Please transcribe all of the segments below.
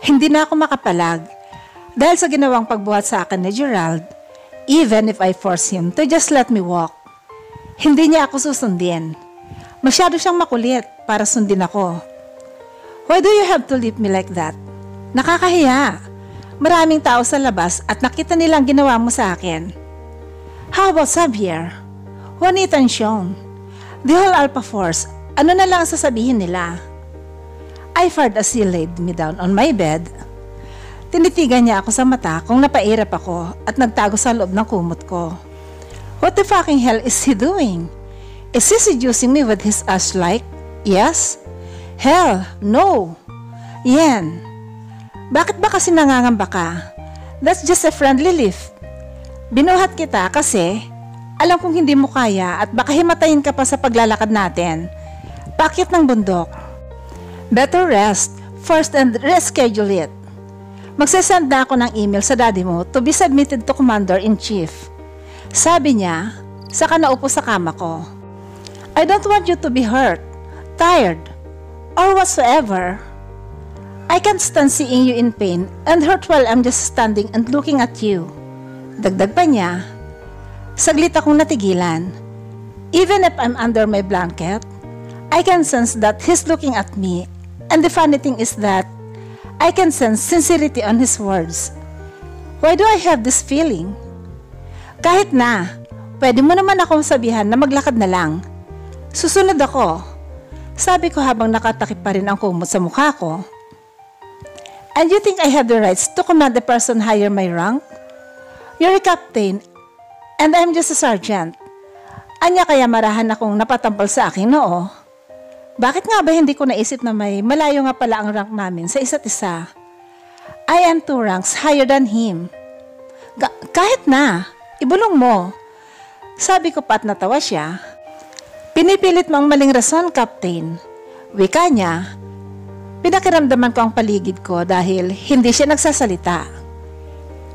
Hindi na ako makapalag dahil sa ginawang pagbuhat sa akin ni Gerald, even if I force him to just let me walk. Hindi niya ako susundin. Masyado siyang makulit para sundin ako. Why do you have to leave me like that? Nakakahiya. Maraming tao sa labas at nakita nilang ginawa mo sa akin. How about Xavier? Juanita and Sean? The whole Alpha Force, ano na lang ang sasabihin nila? I fired as he laid me down on my bed. Tinitigan niya ako sa mata kung napairap ako at nagtago sa loob ng kumot ko. What the fucking hell is he doing? Is he seducing me with his ass-like? Yes? Hell, no. Yan. Bakit ba kasi nangangamba ka? That's just a friendly lift. Binuhat kita kasi alam kong hindi mo kaya at baka himatayin ka pa sa paglalakad natin. Pakyat ng bundok. Better rest first and reschedule it. Magsasend na ako ng email sa daddy mo to be submitted to Commander-in-Chief. Sabi niya, saka naupo sa kama ko. I don't want you to be hurt, tired, or whatsoever. I can't stand seeing you in pain and hurt while I'm just standing and looking at you. Dagdag pa niya, saglit akong natigilan. Even if I'm under my blanket, I can sense that he's looking at me. And the funny thing is that I can sense sincerity on his words. Why do I have this feeling? Kahit na, pwede mo naman akong sabihan na maglakad na lang. Susunod ako. Sabi ko habang nakatakip pa rin ang kumot sa mukha ko. And you think I have the rights to command the person higher my rank? You're a captain, and I'm just a sergeant. Anya kaya marahan akong napatampal sa aking noo. Bakit nga ba hindi ko naisip na may malayo nga pala ang rank namin sa isa't isa? I am 2 ranks higher than him. Kahit na, ibulong mo. Sabi ko pa at natawa siya. Pinipilit mo ang maling rason, Captain. Wika niya. Pinakiramdaman ko ang paligid ko dahil hindi siya nagsasalita.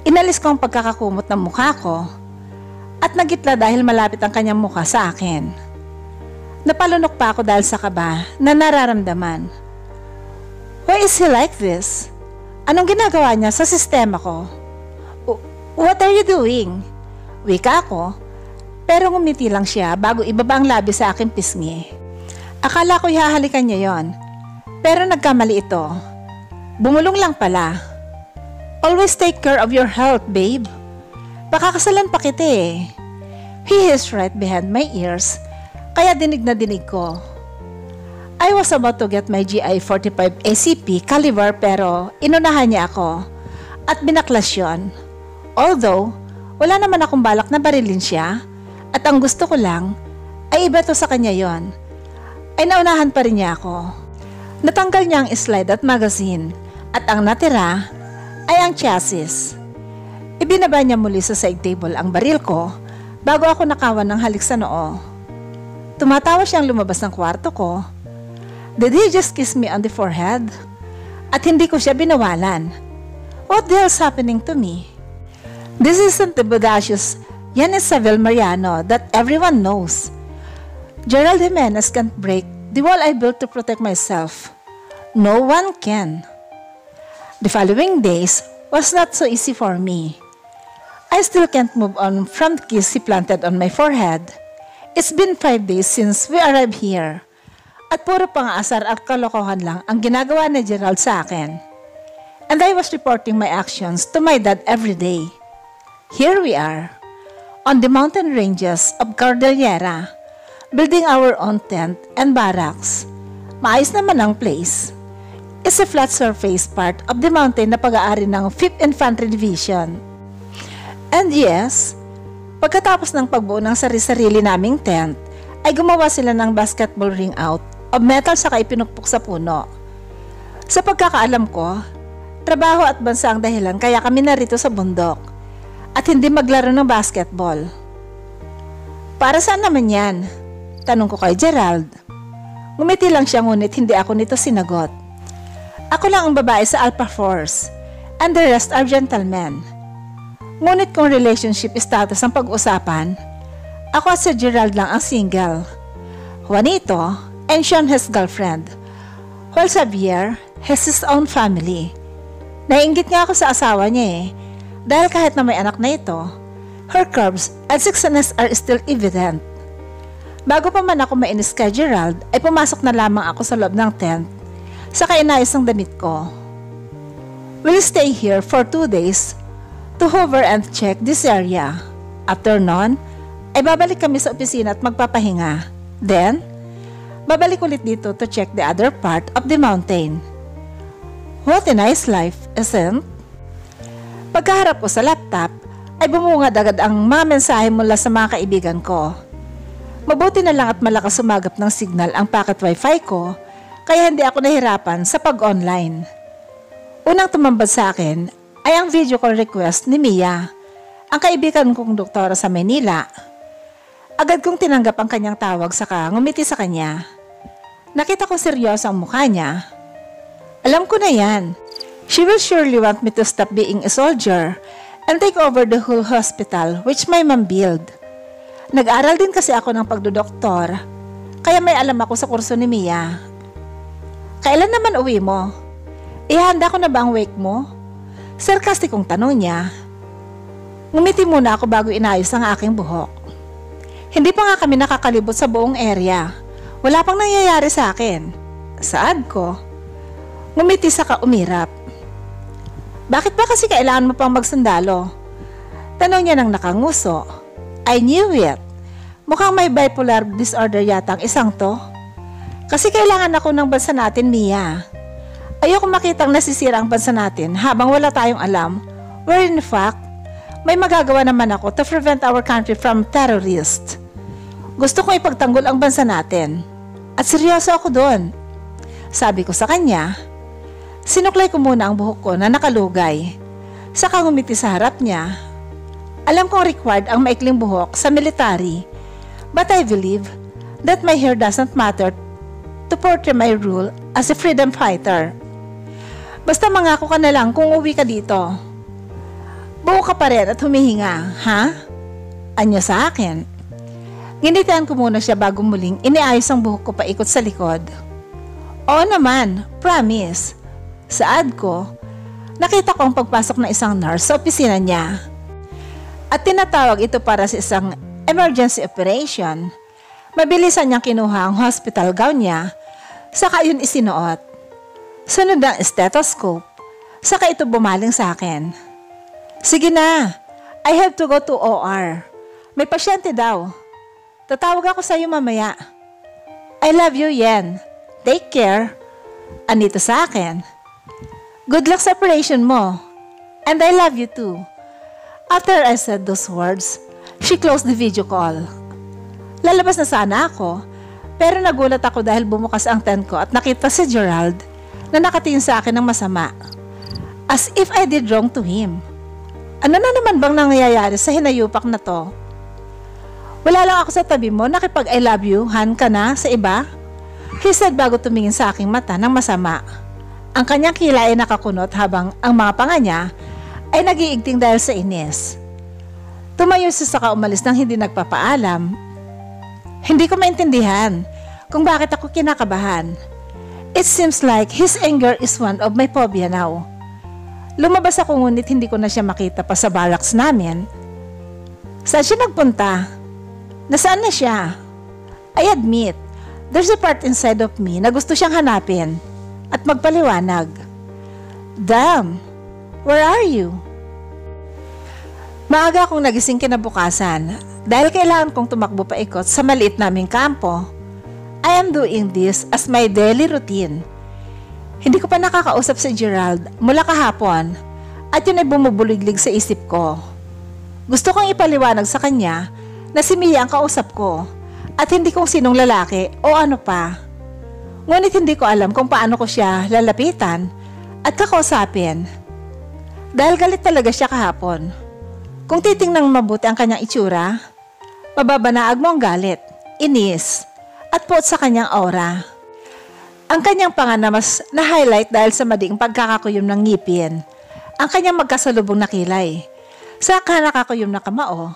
Inalis ko ang pagkakakumot ng mukha ko at nagitla dahil malapit ang kanyang mukha sa akin. Napalunok pa ako dahil sa kaba na nararamdaman. Why is he like this? Anong ginagawa niya sa sistema ko? What are you doing? Wika ako, pero ngumiti lang siya bago ibaba ang labi sa aking pisngi. Akala ko ihahalikan niya yon, pero nagkamali ito. Bumulong lang pala. Always take care of your health, babe. Pakakasalan pa kita eh. He is right behind my ears. Kaya dinig na dinig ko. I was about to get my GI-45 ACP caliber pero inunahan niya ako at binaklas yun. Although, wala naman akong balak na barilin siya at ang gusto ko lang ay iba to sa kanya yon. Ay naunahan pa rin niya ako. Natanggal niya ang slide at magazine at ang natira ay ang chassis. Ibinaba niya muli sa side table ang baril ko bago ako nakawan ng halik sa noo. Tumatawa siyang lumabas ng kwarto ko. Did he just kiss me on the forehead? At hindi ko siya binawalan. What the hell's happening to me? This isn't the bodacious Yanis Isabel Mariano that everyone knows. Gerald Jimenez can't break the wall I built to protect myself. No one can. The following days was not so easy for me. I still can't move on from the kiss he planted on my forehead. It's been 5 days since we arrived here. At puro pang-aasar at kalokohan lang ang ginagawa ni Gerald sa akin. And I was reporting my actions to my dad every day. Here we are, on the mountain ranges of Cordillera, building our own tent and barracks. Maayos naman ang place. It's a flat surface part of the mountain na pag-aari ng 5th Infantry Division. And yes, pagkatapos ng pagbuo ng sari-sarili naming tent, ay gumawa sila ng basketball ring out of metal saka ipinukpok sa puno. Sa pagkakaalam ko, trabaho at bansa ang dahilan kaya kami narito sa bundok at hindi maglaro ng basketball. Para saan naman yan? Tanong ko kay Gerald. Ngumiti lang siya ngunit hindi ako nito sinagot. Ako lang ang babae sa Alpha Force and the rest are gentlemen. Ngunit kung relationship status ang pag-usapan, ako at si Gerald lang ang single. Juanito and Sean has girlfriend, while Xavier has his own family. Naiinggit nga ako sa asawa niya dahil kahit na may anak na ito, her curves and sexiness are still evident. Bago pa man ako mainis kay Gerald, ay pumasok na lamang ako sa loob ng tent, saka inayos ang damit ko. We'll stay here for 2 days to hover and check this area. After nun, ay babalik kami sa opisina at magpapahinga. Then, babalik ulit dito to check the other part of the mountain. What a nice life, isn't? Pagkaharap ko sa laptop, ay bumungad agad ang mga mensahe mula sa mga kaibigan ko. Mabuti na lang at malakas sumagap ng signal ang packet wifi ko, kaya hindi ako nahirapan sa pag-online. Unang tumambad sa akin ay ang video call request ni Mia, ang kaibigan kong doktora sa Manila. Agad kong tinanggap ang kanyang tawag saka ngumiti sa kanya. Nakita ko seryoso ang mukha niya. Alam ko na yan. She will surely want me to stop being a soldier and take over the whole hospital which my mom built. Nag-aral din kasi ako ng pagdodoktor, kaya may alam ako sa kurso ni Mia. Kailan naman uwi mo? Ihanda ko na ba ang wake mo? Sarkastikong tanong niya. Ngumiti muna ako bago inayos ang aking buhok. Hindi pa nga kami nakakalibot sa buong area. Wala pang nangyayari sa akin. Saad ko. Ngumiti saka umirap. Bakit ba kasi kailangan mo pang magsundalo? Tanong niya nang nakanguso. I knew it. Mukhang may bipolar disorder yata ang isang to. Kasi kailangan ako ng bansa natin, Mia. Ayoko makitang nasisira ang bansa natin habang wala tayong alam, where in fact, may magagawa naman ako to prevent our country from terrorists. Gusto kong ipagtanggol ang bansa natin. At seryoso ako doon. Sabi ko sa kanya. Sinuklay ko muna ang buhok ko na nakalugay. Saka ngumiti sa harap niya. Alam kong required ang maikling buhok sa military, but I believe that my hair doesn't matter to portray my role as a freedom fighter. Basta mangako ka na lang kung uwi ka dito. Buo ka pa rin at humihinga, ha? Anyo sa akin. Ginitian ko muna siya bago muling iniayos ang buhok ko paikot sa likod. Oo naman, promise. Saad ko, nakita ko ang pagpasok ng isang nurse sa opisina niya. At tinatawag ito para sa isang emergency operation. Mabilisan niyang kinuha ang hospital gown niya, saka yun isinuot. Sunod ang stethoscope, saka ito bumaling sa akin. Sige na, I have to go to OR. May pasyente daw. Tatawag ako sa iyo mamaya. I love you, Yen. Take care. Anito sa akin. Good luck sa operation mo. And I love you too. After I said those words, she closed the video call. Lalabas na sana ako, pero nagulat ako dahil bumukas ang tent ko at nakita si Gerald na nakatingin sa akin ng masama. As if I did wrong to him. Ano na naman bang nangyayari sa hinayupak na to? Wala lang ako sa tabi mo, nakipag I love you, han ka na sa iba? He said bago tumingin sa aking mata ng masama. Ang kanyang kilay ay nakakunot habang ang mga panga niya ay nagiigting dahil sa inis. Tumayo siya saka umalis nang hindi nagpapaalam. Hindi ko maintindihan kung bakit ako kinakabahan. It seems like his anger is one of my phobia now. Lumabas ako ngunit hindi ko na siya makita pa sa barracks namin. Saan siya nagpunta? Nasaan na siya? I admit, there's a part inside of me na gusto siyang hanapin at magpaliwanag. Damn, where are you? Maaga akong nagising kinabukasan dahil kailangan kong tumakbo paikot sa maliit naming kampo. I am doing this as my daily routine. Hindi ko pa nakakausap si Gerald mula kahapon at yun ay bumubuliglig sa isip ko. Gusto kong ipaliwanag sa kanya na si Mia ang kausap ko at hindi kung sinong lalaki o ano pa. Ngunit hindi ko alam kung paano ko siya lalapitan at kakausapin. Dahil galit talaga siya kahapon. Kung titingnang mabuti ang kanyang itsura, mababanaag mo ang galit, inis, at puot sa kanyang aura. Ang kanyang panga na mas na-highlight dahil sa madiing pagkakakuyom ng ngipin, ang kanyang magkasalubong na kilay, saka nakakuyom na kamao,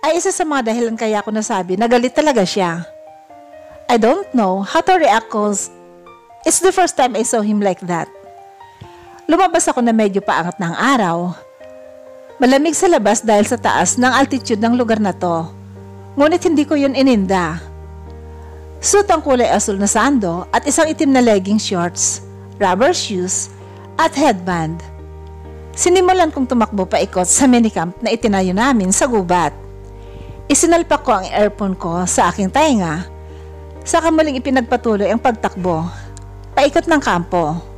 ay isa sa mga dahilan kaya ako nasabi na galit talaga siya. I don't know how to react cause it's the first time I saw him like that. Lumabas ako na medyo paangat ng araw. Malamig sa labas dahil sa taas ng altitude ng lugar na to. Ngunit hindi ko yun ininda. Suit ang kulay asul na sando at isang itim na legging shorts, rubber shoes, at headband. Sinimulan kong tumakbo paikot sa minicamp na itinayo namin sa gubat. Isinalpak ko ang earphone ko sa aking tainga. Saka muling ipinagpatuloy ang pagtakbo, paikot ng kampo.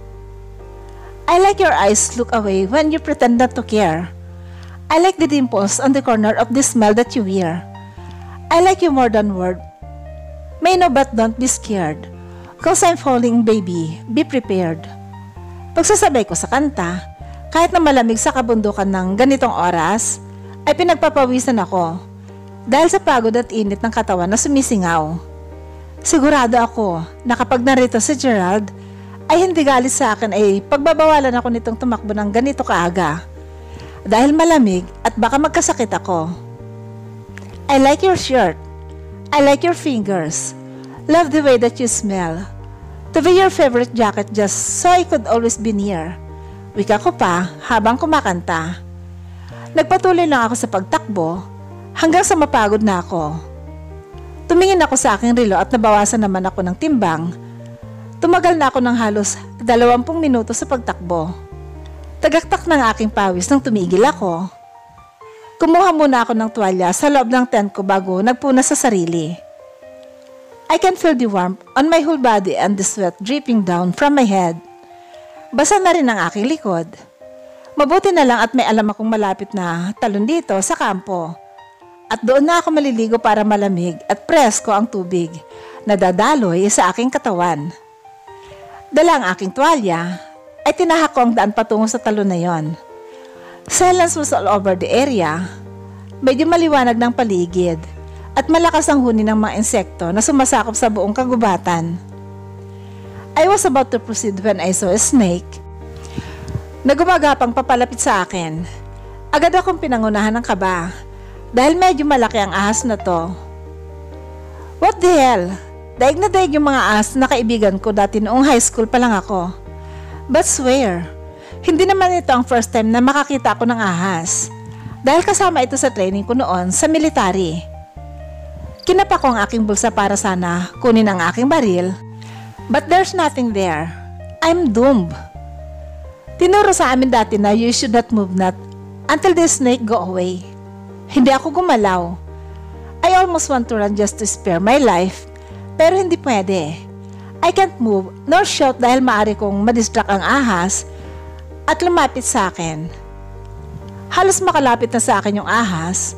I like your eyes look away when you pretend not to care. I like the dimples on the corner of the smile that you wear. I like you more than word. May no but don't be scared. Cause I'm falling, baby. Be prepared. Pagsasabay ko sa kanta, kahit na malamig sa kabundukan ng ganitong oras, ay pinagpapawisan ako dahil sa pagod at init ng katawan na sumisingaw. Sigurado ako na kapag narito si Gerald, ay hindi galit sa akin ay pagbabawalan ako nitong tumakbo ng ganito kaaga. Dahil malamig at baka magkasakit ako. I like your shirt. I like your fingers. Love the way that you smell. To be your favorite jacket just so I could always be near. Wika ko pa habang kumakanta. Nagpatuloy lang ako sa pagtakbo hanggang sa mapagod na ako. Tumingin ako sa aking relo at nabawasan naman ako ng timbang. Tumagal na ako ng halos 20 minuto sa pagtakbo. Tagaktak ng aking pawis nang tumigil ako. Kumuha muna ako ng tuwalya sa loob ng tent ko bago nagpunas sa sarili. I can feel the warmth on my whole body and the sweat dripping down from my head. Basa na rin ang aking likod. Mabuti na lang at may alam akong malapit na talon dito sa kampo. At doon na ako maliligo para malamig at presko ang tubig na dadaloy sa aking katawan. Dala ang aking tuwalya, ay tinahak ko ang daan patungo sa talon na yon. Silence was all over the area. Medyo maliwanag ng paligid at malakas ang huni ng mga insekto na sumasakop sa buong kagubatan. I was about to proceed when I saw a snake na gumagapang papalapit sa akin. Agad akong pinangunahan ng kaba dahil medyo malaki ang ahas na to. What the hell? Daig na daig yung mga ahas na kaibigan ko dati noong high school pa lang ako. But swear, hindi naman ito ang first time na makakita ako ng ahas dahil kasama ito sa training ko noon sa military. Kinapa ko ang aking bulsa para sana kunin ang aking baril, but there's nothing there. I'm doomed. Tinuro sa amin dati na you should not move not until the snake go away. Hindi ako gumalaw. I almost want to run just to spare my life, pero hindi pwede. I can't move nor shout dahil maaari kong madistract ang ahas at lumapit sa akin. Halos makalapit na sa akin yung ahas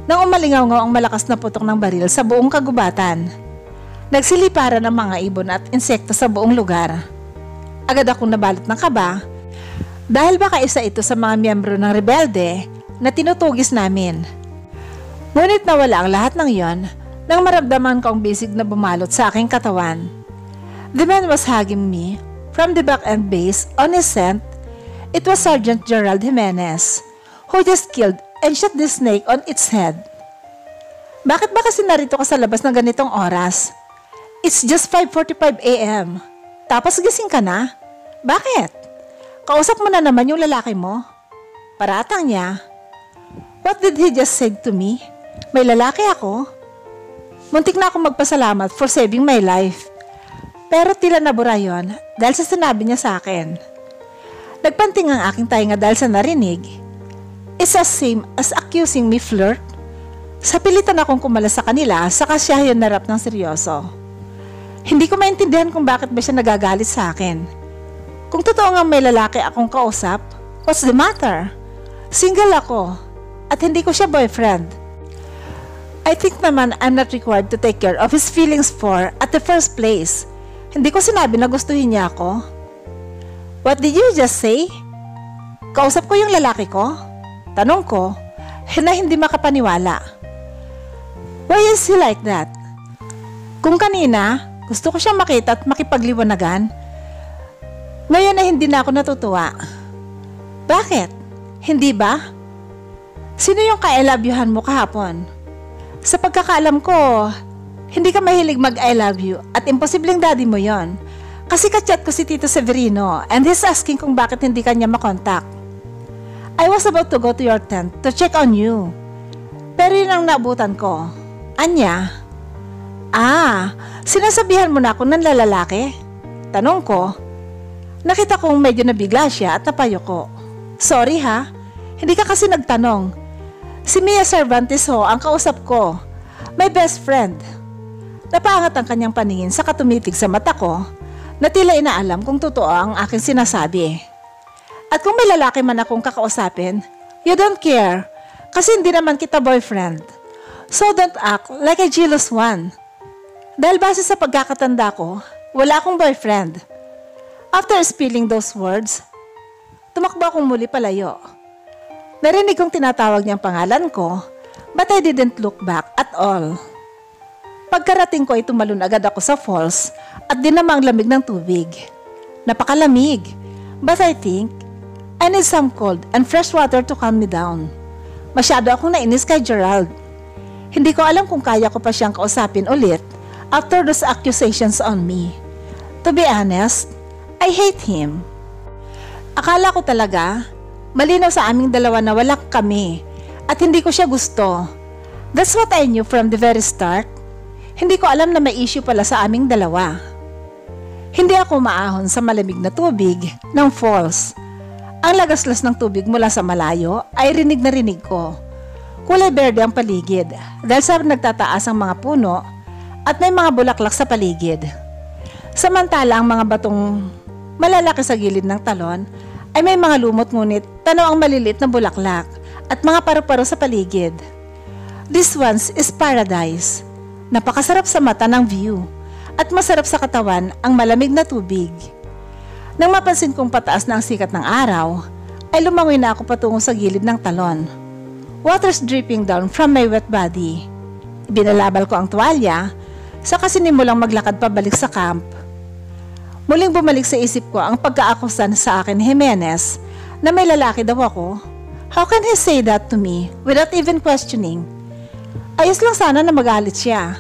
nang umalingaw-ngaw ang malakas na putok ng baril sa buong kagubatan. Nagsiliparan ang mga ibon at insekto sa buong lugar. Agad akong nabalot ng kaba dahil baka isa ito sa mga miyembro ng rebelde na tinutugis namin. Ngunit nawala ang lahat ng yon nang maramdaman ko ang bisig na bumalot sa aking katawan. The man was hugging me from the back and base on his scent. It was Sergeant Gerald Jimenez, who just killed and shot the snake on its head. Bakit ba kasi narito ka sa labas ng ganitong oras? It's just 5:45 a.m. Tapos gising ka na? Bakit? Kausap mo na naman yung lalaki mo? Paratang niya. What did he just say to me? May lalaki ako? Muntik na akong magpasalamat for saving my life. Pero tila nabura yon dahil sa sinabi niya sa akin. Nagpanting ang aking tainga dahil sa narinig. It's the same as accusing me flirt. Sa pilitan akong kumala sa kanila, saka siya yun narap ng seryoso. Hindi ko maintindihan kung bakit ba siya nagagalit sa akin. Kung totoo nga may lalaki akong kausap, what's the matter? Single ako at hindi ko siya boyfriend. I think naman I'm not required to take care of his feelings for at the first place. Hindi ko sinabi na gustuhin niya ako. What did you just say? Kausap ko yung lalaki ko? Tanong ko, na hindi makapaniwala. Why is he like that? Kung kanina, gusto ko siyang makita at makipagliwanagan, ngayon ay hindi na ako natutuwa. Bakit? Hindi ba? Sino yung ka-I love you-han mo kahapon? Sa pagkakaalam ko, hindi ka mahilig mag-I love you at imposibleng daddy mo yon. Kasi kachat ko si Tito Severino and he's asking kung bakit hindi kanya makontak. I was about to go to your tent to check on you. Pero yun ang naabutan ko. Anya? Sinasabihan mo na ako ng lalaki? Tanong ko. Nakita kong medyo nabigla siya at napayo ko. Sorry ha, hindi ka kasi nagtanong. Si Mia Cervantes ho ang kausap ko. My best friend. Napaangat ang kanyang paningin sa katumitig sa mata ko na tila inaalam kung totoo ang aking sinasabi. At kung may lalaki man akong kakausapin, you don't care kasi hindi naman kita boyfriend. So don't act like a jealous one. Dahil base sa pagkakatanda ko, wala akong boyfriend. After spilling those words, tumakbo akong muli palayo. Narinig kong tinatawag niyang pangalan ko, but I didn't look back at all. Pagkarating ko ay tumalon agad ako sa falls at dinama ang lamig ng tubig. Napakalamig, but I think I need some cold and fresh water to calm me down. Masyado akong nainis kay Gerald. Hindi ko alam kung kaya ko pa siyang kausapin ulit after those accusations on me. To be honest, I hate him. Akala ko talaga, malinaw sa aming dalawa na wala kami at hindi ko siya gusto. That's what I knew from the very start. Hindi ko alam na may issue pala sa aming dalawa. Hindi ako maahon sa malamig na tubig ng falls. Ang lagaslas ng tubig mula sa malayo ay rinig na rinig ko. Kulay berde ang paligid dahil sa nagtataas ang mga puno at may mga bulaklak sa paligid. Samantala ang mga batong malalaki sa gilid ng talon ay may mga lumot ngunit tanaw ang maliliit na bulaklak at mga paru-paro sa paligid. This one's is paradise. Napakasarap sa mata ng view at masarap sa katawan ang malamig na tubig. Nang mapansin kong pataas na ang sikat ng araw, ay lumangoy na ako patungo sa gilid ng talon. Water's dripping down from my wet body. Binalabal ko ang tuwalya, saka sinimulang maglakad pabalik sa camp. Muling bumalik sa isip ko ang pagkaakusan sa akin ni Jimenez na may lalaki daw ako. How can he say that to me without even questioning? Ayos lang sana na magalit siya,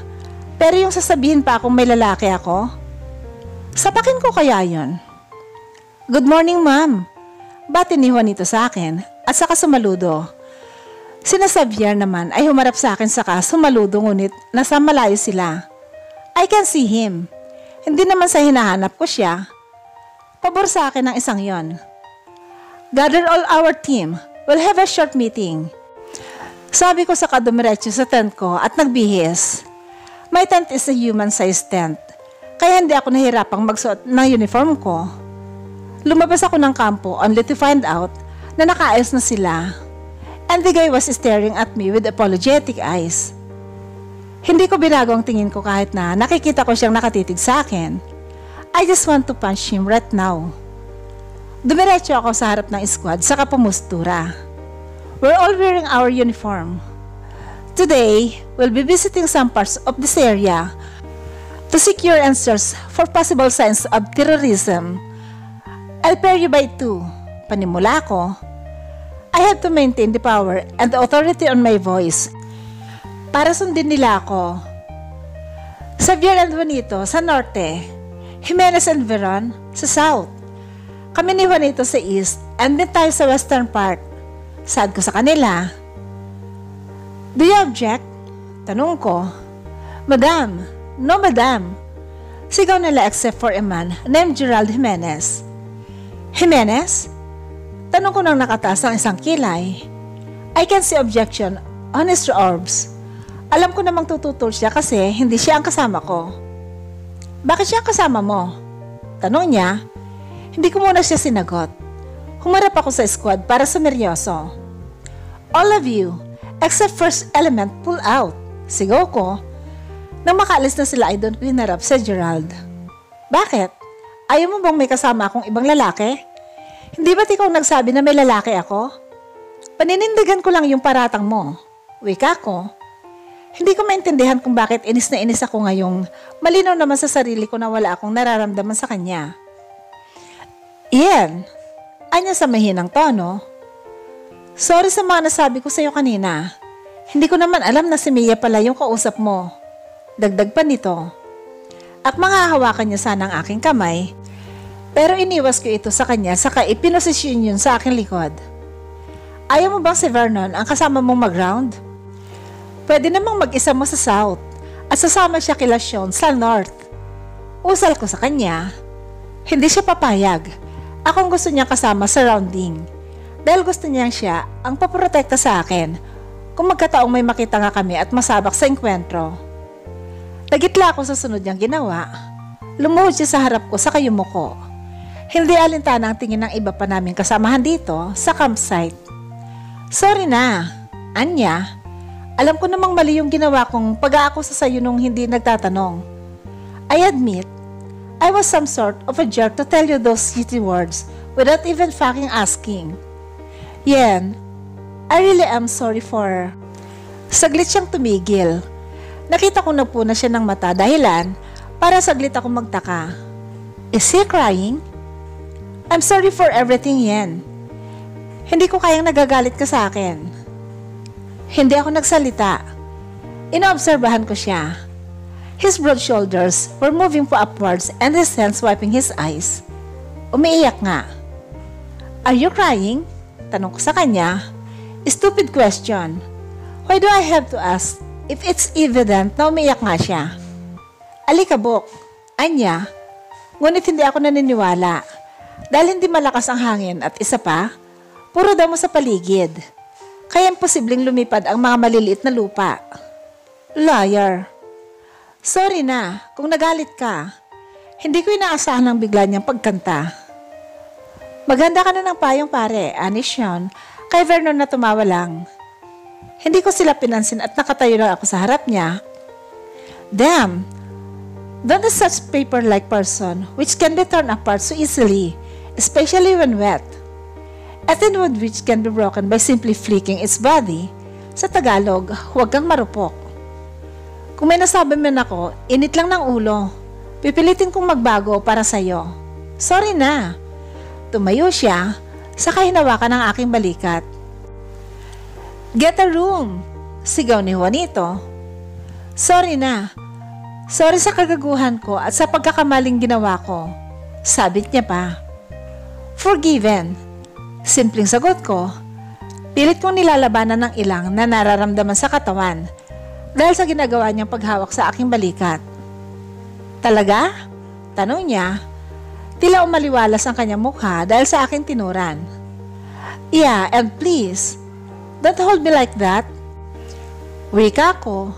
pero yung sasabihin pa akong may lalaki ako, sapakin ko kaya yun? Good morning, ma'am. Bati ni Juanito sa akin at saka sumaludo. Sina Xavier naman ay humarap sa akin saka sumaludo ngunit nasa malayo sila. I can see him. Hindi naman sa hinahanap ko siya. Pabor sa akin ang isang yon. Gather all our team. We'll have a short meeting. Sabi ko sa kadumiretso sa tent ko at nagbihis. My tent is a human-sized tent, kaya hindi ako nahirapang magsuot ng uniform ko. Lumabas ako ng kampo only to find out na nakaayos na sila. And the guy was staring at me with apologetic eyes. Hindi ko binago ang tingin ko kahit na nakikita ko siyang nakatitig sa akin. I just want to punch him right now. Dumiretso ako sa harap ng squad saka pumustura. We're all wearing our uniform. Today, we'll be visiting some parts of this area to secure answers for possible signs of terrorism. I'll pair you by two. Panimula ko. I have to maintain the power and the authority on my voice para sundin nila ako. Xavier and Juanito sa norte, Jimenez and Veron sa south. Kami ni Juanito sa east and then tayo sa western part. Saad ko sa kanila. Do you object? Tanong ko. Madam, no madam. Sigaw nila except for a man named Gerald Jimenez. Jimenez? Tanong ko nang nakataas ang isang kilay. I can see objection on his orbs. Alam ko namang tututol siya kasi hindi siya ang kasama ko. Bakit siya ang kasama mo? Tanong niya. Hindi ko muna siya sinagot. Humarap ako sa squad para sumeryoso. All of you, except first element, pull out. Sigaw ko. Nang makaalis na sila ay doon ko hinarap sa Gerald. Bakit? Ayaw mo bang may kasama akong ibang lalaki? Hindi ba't ikaw nagsabi na may lalaki ako? Paninindigan ko lang yung paratang mo. Wika ko. Hindi ko maintindihan kung bakit inis na inis ako ngayong malinaw naman sa sarili ko na wala akong nararamdaman sa kanya. Ian, anya sa mahinang tono. Sorry sa mga nasabi ko sa iyo kanina. Hindi ko naman alam na si Mia pala yung kausap mo. Dagdag pa nito. At manghahawakan niya sana ang aking kamay, Pero iniwas ko ito sa kanya saka ipinosisyon yun sa aking likod. Ayaw mo bang si Vernon ang kasama mong mag-round? Pwede namang mag-isa mo sa South at sasama siya kila Sean sa North. Usal ko sa kanya. Hindi siya papayag. Akong gusto niya kasama sa rounding. Dahil gusto niyang siya ang paprotekta sa akin kung magkataong may makita nga kami at masabak sa enkwentro. Nagitla ako sa sunod niyang ginawa. Lumuhod siya sa harap ko sa kayumuko. Hindi alintana ang tingin ng iba pa naming kasamahan dito sa campsite. Sorry na, Anya. Alam ko namang mali yung ginawa kong pag-aakusa sa iyo nung hindi nagtatanong. I admit, I was some sort of a jerk to tell you those shitty words without even fucking asking. Yen, I really am sorry for... Saglit siyang tumigil. Nakita ko na po na siya ng mata dahilan para saglit ako magtaka. Is he crying? I'm sorry for everything, Yen. Hindi ko kayang nagagalit ka sa akin. Hindi ako nagsalita. Inoobserbahan ko siya. His broad shoulders were moving po upwards and his hands wiping his eyes. Umiiyak nga. Are you crying? Tanong ko sa kanya. Stupid question. Why do I have to ask if it's evident na umiiyak nga siya? Alikabok, Anya. Ngunit hindi ako naniniwala. Dahil hindi malakas ang hangin at isa pa, puro damo sa paligid. Kaya imposibleng lumipad ang mga maliliit na lupa. Liar. Sorry na kung nagalit ka. Hindi ko inaasahan ang bigla niyang pagkanta. Maganda ka na ng payong pare, ani Sean, kay Vernon na tumawa lang. Hindi ko sila pinansin at nakatayo na ako sa harap niya. Damn! Don't is such paper-like person which can be torn apart so easily, especially when wet. A thin wood which can be broken by simply flicking its body. Sa Tagalog, huwag kang marupok. Kung may nasabi man ako, init lang ng ulo. Pipilitin kong magbago para sa'yo. Sorry na. Tumayo siya, saka hinawakan ang aking balikat. Get a room! Sigaw ni Juanito. Sorry na. Sorry sa kagaguhan ko at sa pagkakamaling ginawa ko. Sabit niya pa. Forgiven. Simpleng sagot ko. Pilit kong nilalabanan ng ilang na nararamdaman sa katawan dahil sa ginagawa niyang paghawak sa aking balikat. Talaga? Tanong niya. Tila umaliwalas ang kanyang mukha dahil sa aking tinuran. Yeah, and please, don't hold me like that. Wika ko.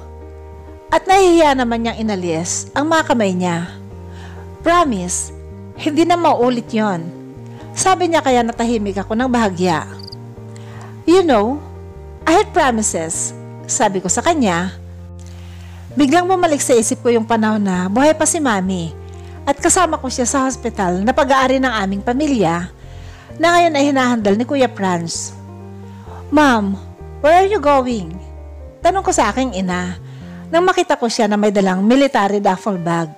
At nahihiya naman niyang inalis ang mga kamay niya. Promise, hindi na maulit yon. Sabi niya kaya natahimik ako ng bahagya. You know, I had promises, sabi ko sa kanya. Biglang bumalik sa isip ko yung panahon na buhay pa si Mami at kasama ko siya sa hospital na pag-aari ng aming pamilya na ngayon ay hinahandle ni Kuya Franz. Mom, where are you going? Tanong ko sa aking ina nang makita ko siya na may dalang military duffel bag.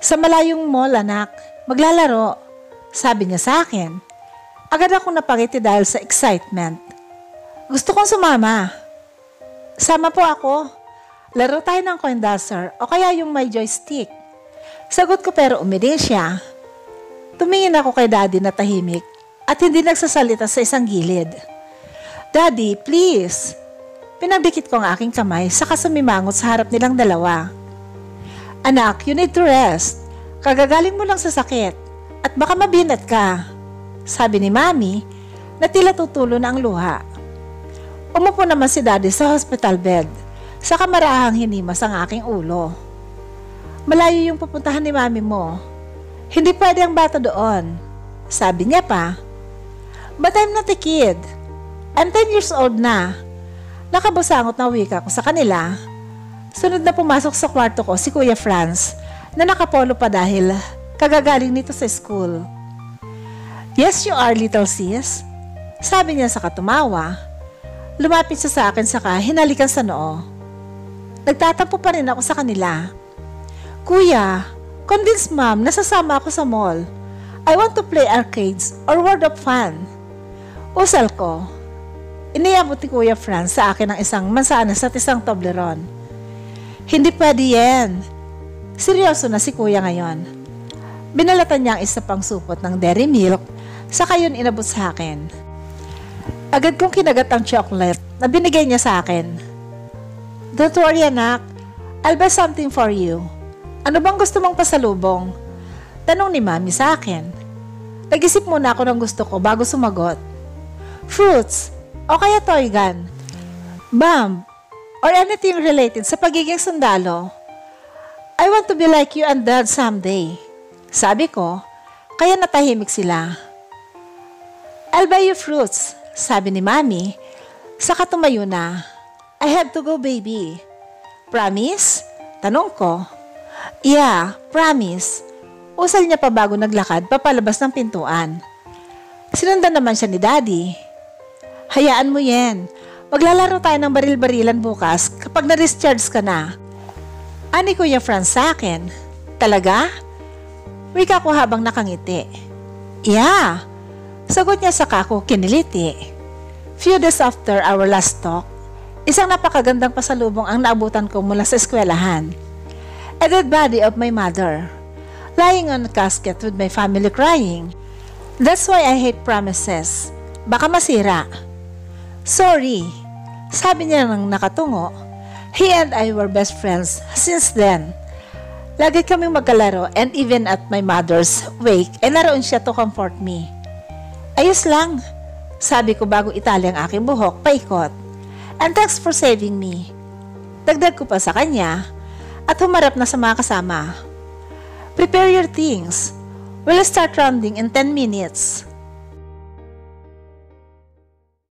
Sa malayong mall, anak, maglalaro, sabi niya sa akin. Agad akong napangiti dahil sa excitement. Gusto kong sumama. Sama po ako. Laro tayo ng coin dasher o kaya yung may joystick. Sagot ko pero umili siya. Tumingin ako kay Daddy na tahimik at hindi nagsasalita sa isang gilid. Daddy, please. Pinagdikit ko ang aking kamay saka sumimangot sa harap nilang dalawa. Anak, you need to rest. Kagagaling mo lang sa sakit at baka mabinat ka. Sabi ni Mami na tila tutulo na ang luha. Umupo naman si Daddy sa hospital bed. Sa kamarahang hinimas ang aking ulo. Malayo yung pupuntahan ni Mami mo. Hindi pwede ang bata doon. Sabi niya pa. But I'm not a kid. I'm 10 years old na. Nakabusangot na wika ko sa kanila. Sunod na pumasok sa kwarto ko si Kuya Franz na nakapolo pa dahil kagagaling nito sa school. Yes, you are, little sis. Sabi niya saka tumawa. Lumapit siya sa akin saka hinalikan sa noo. Nagtatampo pa rin ako sa kanila. Kuya, convince mom na sasama ako sa mall. I want to play arcades or World of Fun. Usal ko. Iniabot ni Kuya Franz sa akin ng isang mansanas at isang Toblerone. Hindi pwede yan. Seryoso na si Kuya ngayon. Binalatan niya ang isa pang supot ng dairy milk, saka yun inabot sa akin. Agad kong kinagat ang chocolate na binigay niya sa akin. Don't worry anak, I'll buy something for you. Ano bang gusto mong pasalubong? Tanong ni Mami sa akin. Nag-isip muna ako ng gusto ko bago sumagot. Fruits, o kaya toy gun, bomb, or anything related sa pagiging sundalo. I want to be like you and Dad someday. Sabi ko, kaya natahimik sila. I'll buy you fruits, sabi ni Mami, saka tumayo na. I have to go, baby. Promise? Tanong ko. Yeah, promise. Usal niya pa bago naglakad papalabas ng pintuan. Sinundan naman siya ni Daddy. Hayaan mo yan. Maglalaro tayo ng baril-barilan bukas kapag na-discharge ka na. Ani Kuya Franz sa akin. Talaga? Wika ko habang nakangiti. Yeah. Sagot niya saka ako kiniliti. Few days after our last talk, isang napakagandang pasalubong ang naabutan ko mula sa eskwelahan. A dead body of my mother, lying on a casket with my family crying. That's why I hate promises. Baka masira. Sorry, sabi niya nang nakatungo. He and I were best friends since then. Lagi kaming magkalaro and even at my mother's wake ay naroon siya to comfort me. Ayos lang, sabi ko bago itali ang aking buhok paikot. And thanks for saving me. Dagdag ko pa sa kanya at humarap na sa mga kasama. Prepare your things. We'll start rounding in 10 minutes.